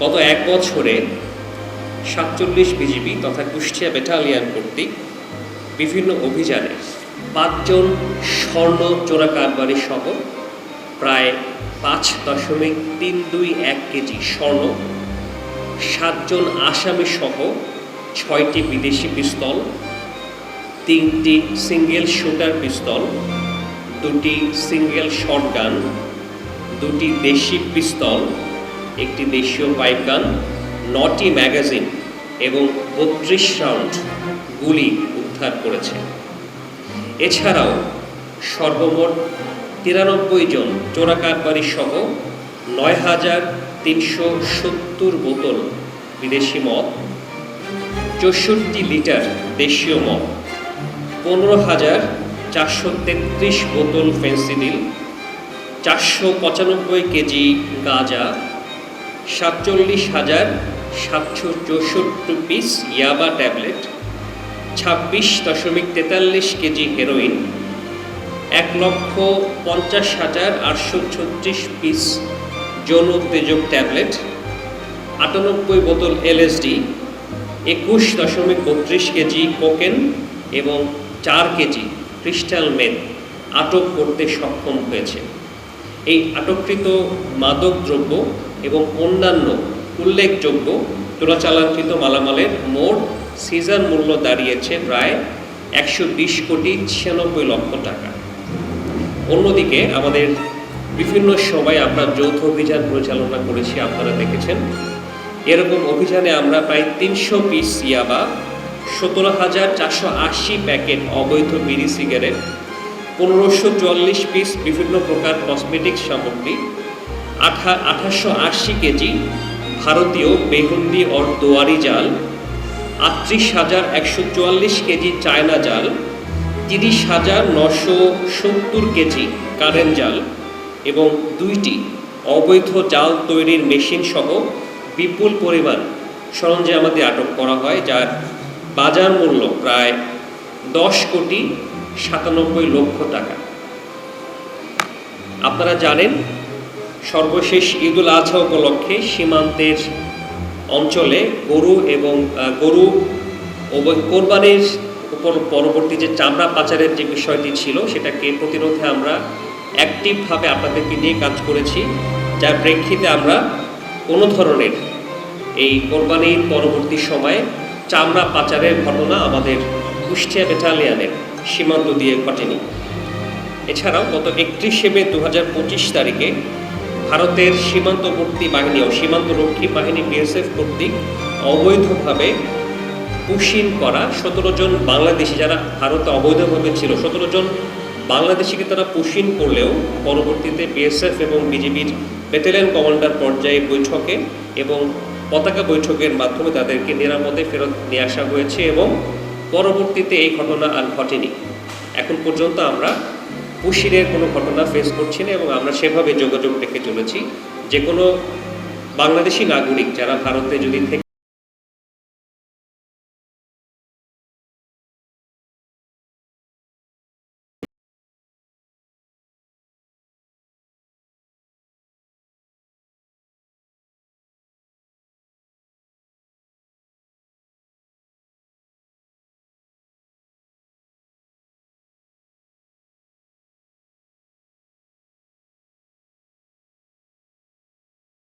গত এক বছরে ৪৭ বিজিবি তথা কুষ্টিয়া ব্যাটালিয়ন কর্তৃক বিভিন্ন অভিযানে ৫ জন স্বর্ণ চোরা কারবারি সহ প্রায় ৫.৩21 কেজি স্বর্ণ, ৭ জন আসামি সহ ৬টি বিদেশি পিস্তল, ৩টি সিঙ্গেল শুটার পিস্তল, 2টি সিঙ্গেল শটগান, 2টি দেশি পিস্তল, একটি দেশীয় পাইপগান, 9টি ম্যাগাজিন এবং 32 রাউন্ড গুলি উদ্ধার করেছে। এছাড়াও সর্বমোট 93 জন চোরা কারবারি সহ ৯,৩৭০ বোতল বিদেশি মদ, 64 লিটার দেশীয় মদ, 15,433 বোতল ফেন্সিডিল, 495 কেজি গাঁজা, 47,764 পিস ইয়াবা ট্যাবলেট, 26.43 কেজি হেরোইন, 1,50,836 পিস যৌন উত্তেজক ট্যাবলেট, 98 বোতল এলএসডি, 21.32 কেজি কোকেন এবং 4 কেজি ক্রিস্টাল মেথ আটক করতে সক্ষম হয়েছে। এই আটককৃত মাদক দ্রব্য এবং অন্যান্য উল্লেখযোগ্য চোরাচালানকৃত মালামালের মোট সিজার মূল্য দাঁড়িয়েছে প্রায় 120 কোটি 96 লক্ষ টাকা। অন্যদিকে আমাদের বিভিন্ন সময় আমরা যৌথ অভিযান পরিচালনা করেছি, আপনারা দেখেছেন। এরকম অভিযানে আমরা প্রায় 300 পিস ইয়াবা, 17,480 প্যাকেট অবৈধ বিড়ি সিগারেট, 1544 পিস বিভিন্ন প্রকার কসমেটিক্স সামগ্রী, 2880 কেজি ভারতীয় বেহুন্দি অর দোয়ারি জাল, 38,144 কেজি চায়না জাল, 30,970 কেজি কারেন্ট জাল এবং 2টি অবৈধ জাল তৈরির মেশিন সহ বিপুল পরিমাণ সরঞ্জামাদি আটক করা হয়, যার বাজার মূল্য প্রায় 10 কোটি 97 লক্ষ টাকা। আপনারা জানেন, সর্বশেষ ঈদুল আজহা উপলক্ষে সীমান্তের অঞ্চলে গরু কোরবানির উপর পরবর্তী যে চামড়া পাচারের যে বিষয়টি ছিল, সেটাকে প্রতিরোধে আমরা অ্যাক্টিভভাবে আপনাদেরকে নিয়ে কাজ করেছি, যার প্রেক্ষিতে আমরা কোনো ধরনের এই কোরবানির পরবর্তী সময়ে চামড়া পাচারের ঘটনা আমাদের কুষ্টিয়া ব্যাটালিয়নের সীমান্ত দিয়ে ঘটেনি। এছাড়াও গত 31 মে 2025 তারিখে ভারতের সীমান্তবর্তী বাহিনী ও সীমান্তরক্ষী বাহিনী বিএসএফ কর্তৃক অবৈধভাবে পুশিন করা 17 জন বাংলাদেশি, যারা ভারতে অবৈধভাবে ছিল, 17 জন বাংলাদেশিকে তারা পুশিন করলেও পরবর্তীতে বিএসএফ এবং বিজিবির ব্যাটালিয়ন কমান্ডার পর্যায়ে বৈঠকে এবং পতাকা বৈঠকের মাধ্যমে তাদেরকে নিরাপদে ফেরত নিয়ে আসা হয়েছে এবং পরবর্তীতে এই ঘটনা আর ঘটেনি। এখন পর্যন্ত আমরা পুশিনের কোনো ঘটনা ফেস করছি না এবং আমরা সেভাবে যোগাযোগ রেখে চলেছি। যে কোনো বাংলাদেশি নাগরিক যারা ভারতে যদি থেকে